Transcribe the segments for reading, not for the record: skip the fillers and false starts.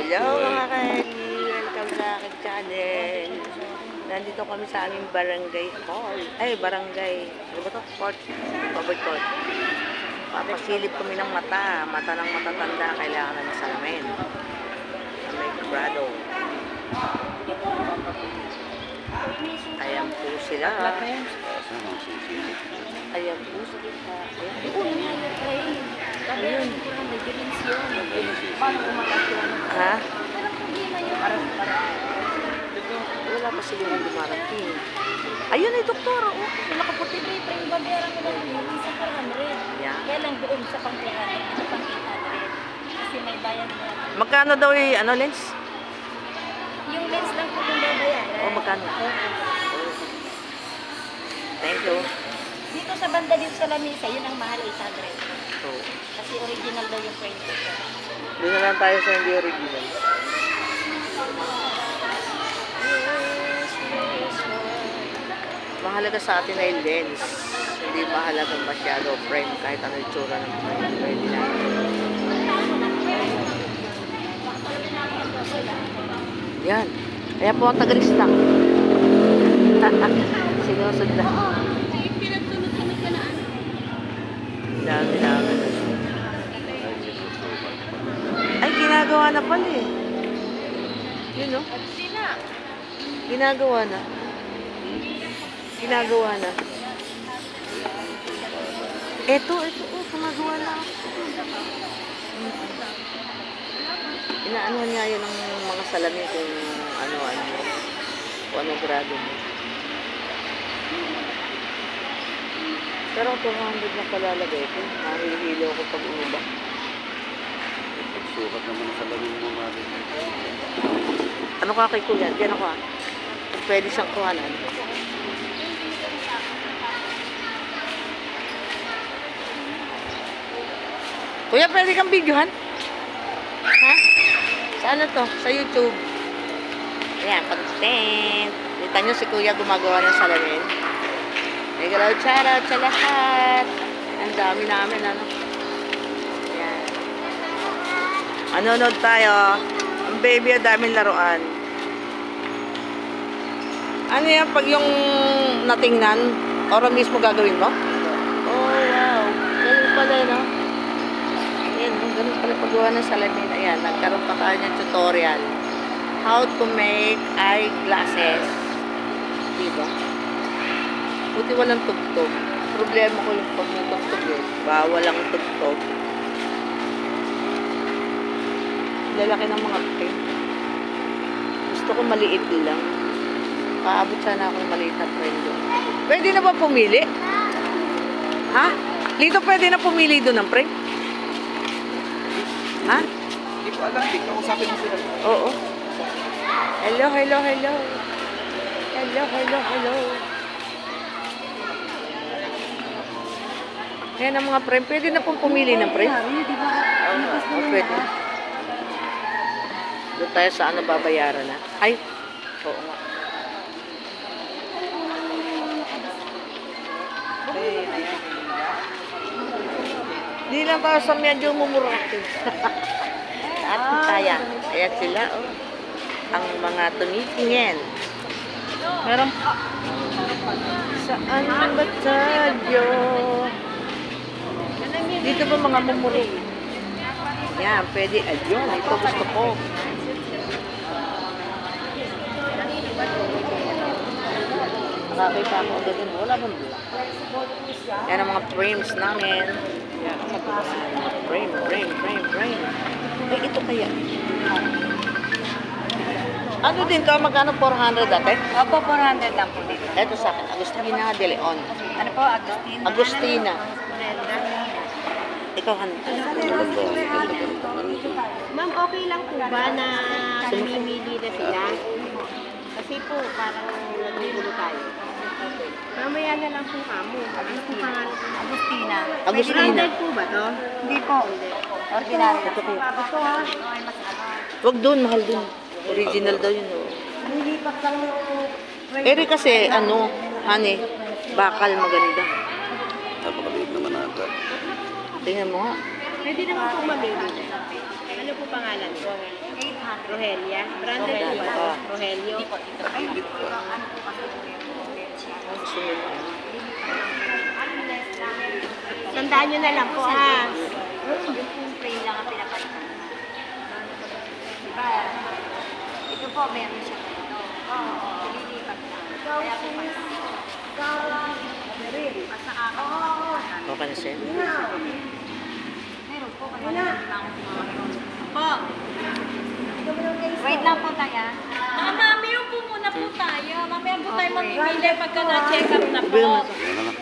Hello mga ka-Henny! Welcome sa aking channel. Nandito kami sa aming barangay hall. Ay, barangay. Ano ba ito? Court. Covered court. Papasilip kami ng mata. Mata ng matatanda. Kailangan na ng salamin. Sa may grado. Ayan po sila. Ayan po sila. Ayun. Ha? Wala pa sila yung dumarating. Ayun ay doktor. Nakaputi pa yung babayaran ko lang yung isa 400. Yeah. Kaya lang doon sa pang 300, ito pang 800. Kasi may bayad na. Magkano daw yung ano, lens? Yung lens lang po yung babayaran. O magkano? Thank you. Dito sa banda dito sa lamisa, yun ang mahal 800. So, Kasi original daw yung print ko. doon na lang tayo sa hindi original. Mahalaga sa atin ay lens. Hindi mahalaga masyado frame kahit ano yung tsura ng frame. Pwede na. Yan. Kaya po ang tagalista. Sinusod na. Dami. Ay, ginagawa na pala eh. Yun no? Ginagawa na. Ginagawa na. Ito, gumagawa na. Inaanuhan nga yun ng mga salamin kung kung anong grado mo. Pero 200 na palalagay ko. Mahihilo ako pag umubak. Pagsukat naman sa salamin mo, Mari. Ano ka kay Kuya? Diyan ako ah. Kung pwede siyang kuhanan. Kuya, pwede kang videohan? Ha? Sa ano to? Sa YouTube. Ayan, content. Kita nyo si Kuya gumagawa ng salamin. May galaw charot sa lahat. Ang dami namin, ano. Ayan. Manonood tayo. Ang baby, ang daming laruan. Ano yan, pag yung natingnan, oro mismo gagawin mo? Oh, wow. Ganun pala, no? Ayan, ganun pala paggawa ng salamin. Ayan, nagkaroon pa tayo ng tutorial. How to make eyeglasses. Diba? Buti walang tugtog. Problema ko yung pag may tugtog eh. Bawal ang tugtog. Lalaki ng mga frame. Gusto ko maliit lang. Paabot sana ako ng maliit na frame doon. Pwede na ba pumili? Ha? Lito pwede na pumili doon ng frame? Ha? Hindi ko alam, hindi ko kausapin mo sila. Oo. Hello. Ayan ang mga frame. Pwede na pong pumili ng frame? Oo, pwede. Doon tayo sa ano babayaran na. Ay, oo nga. Di lang tayo sa medyo mumurati. At kaya. Ayan sila, oh. Ang mga tumitingin. Meron pa. Saan ba tayo? Dito ba mga mumuri? Yan, pwede. Ayun, ito gusto ko. Nakakita ako agad yun. Wala bang black? Yan ang mga frames namin. Yan, frame. Eh, ito kaya. Ano din to? Magkano 400 ate? Opo, 400 lang po dito. Ito sa akin, Agustina de Leon. Ano po, Agustina? Agustina. Ikaw, Han. Ma'am, okay lang po ba na namimili na sila? Kasi po, parang nagugulo tayo. Mamaya na lang po kamo. Ano po pangalan? Agustina. Agustina. Branded po ba to? Hindi po. Ordinary. Ito po. Ito ha. Wag doon, mahal doon. Original daw yun. Oh. Nilipat lang yung... Eri kasi, ano, honey, bakal maganda. Napakaliit naman ata. Tingnan mo nga. Pwede naman po mamili. Ano po pangalan po? Rohelia. Branded po Rohelia. ba? Rohelio. Hindi po, dito. Ay, ano po kasi Ang gusto nila. Tandaan nyo na lang po ha. yung spray lang ang pinapalitan. Diba? Ito po, meron siya dito. Oo, lilipat lang. Kaya po pa. Mas nakakakapasan. Okay na siya. Meron po, kaya lang ako po. Wait lang po tayo. Mami, upo muna po tayo. Mamaya po tayo mamimili pagka na-check up na po. Ibigay mo. Ano na?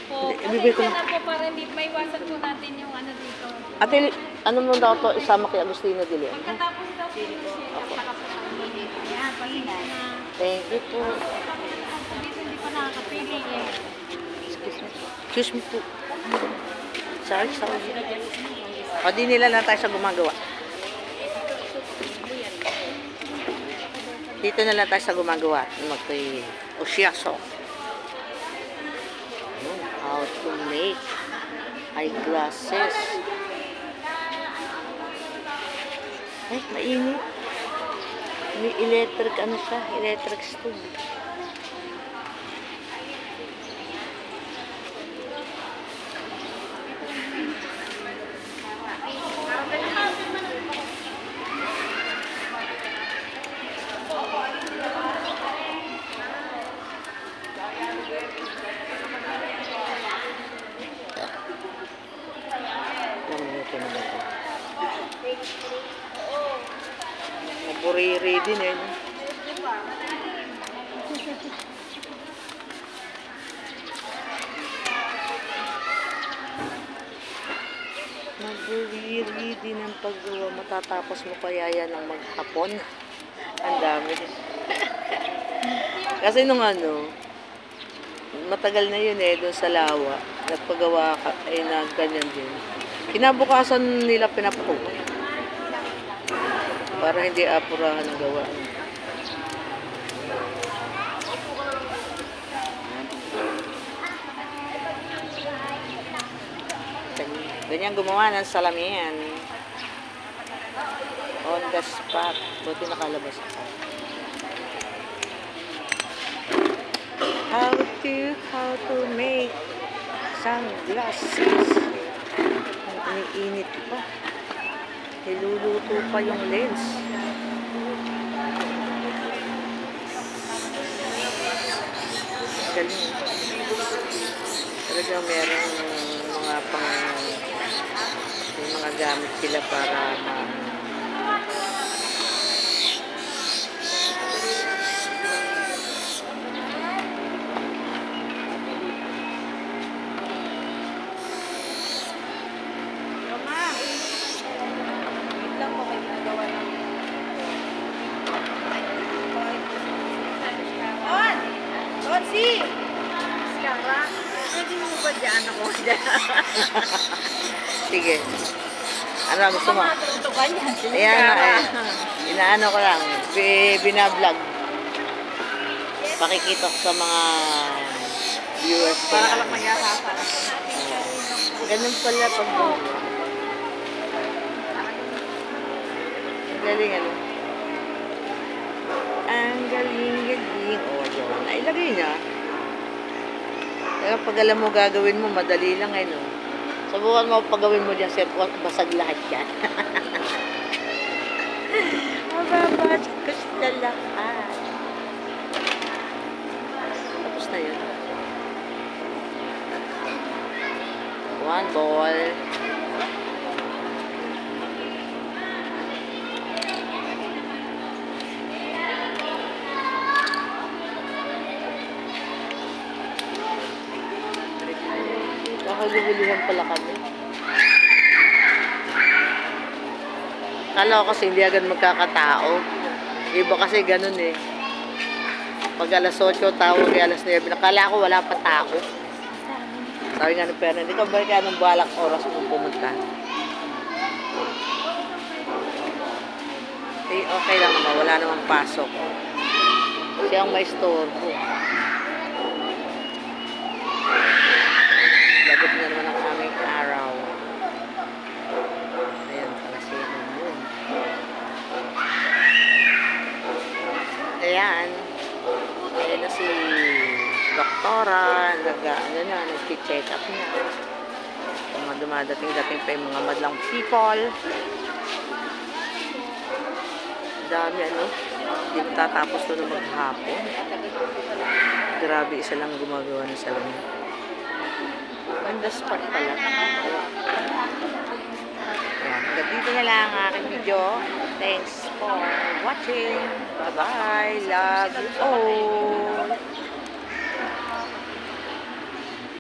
Opo. Ibigay ko Kasi na po para hindi maiwasan po natin yung ano dito. Ate, ano mo daw to isama kay Agustina Dili? Pagkatapos daw po yung check up, saka po tayo mamimili. Yan, pasinan. Thank you po. Dito hindi pa nakakapili eh. Excuse me po. Sorry. O, di nila na tayo sa gumagawa. Dito na lang tayo sa gumagawa. Magkay Oshiaso. How to make eyeglasses. Ay, mainit. May electric, ano siya? Electric stove. Naburiri din eh. No? Naburiri din ang paggawa. Matatapos mo kaya yan ng maghapon. Ang dami. Kasi nung ano, matagal na yun eh, doon sa Lawa. Nagpagawa ka, eh, na ganyan din. Kinabukasan nila pinapako. Para hindi apurahan ang gawa. Ganyan gumawa ng salamin. On the spot. Buti nakalabas ako. How to make sunglasses. Ang iniinit pa. Niluluto pa yung lens. Galing. Talaga merong mga may mga gamit sila para sige. Ano gusto mo? Ayan na eh. Inaano ko lang. Binablog. Pakikita ko sa mga viewers ko. Para ka lang magyakasa. Ganun pala pag ang galing ano. Ang galing. O, yun. Nailagay niya. Kaya pag alam mo gagawin mo, madali lang eh, no? Subukan mo pagawin mo dyan, sir, basag lahat yan. Mababasag ko sila lahat. Tapos na yun. One ball. Nakagugulihan pala kami. Kala ko kasi hindi agad magkakatao. Iba kasi ganun eh. Pag alas 8 tawag ay alas 9. Nakala ko wala pa tao. Sabi nga ni Perna, hindi ka ba kaya nung balak oras mong pumunta? Eh, okay lang naman. Wala namang pasok. Siya ang may store ko. Lagot na naman ang aming araw. Ayan, pala siya naman. Ayan. Ayan na si doktora. Nag-check up na. Mga dumadating-dating pa yung mga madlang people. Dami ano. Hindi matatapos to na maghapon. Grabe, isa lang gumagawa ng salamin. Ganda spot pala. Ayan, hanggang dito na lang ang aking video. Thanks for watching. Bye-bye. Love you all.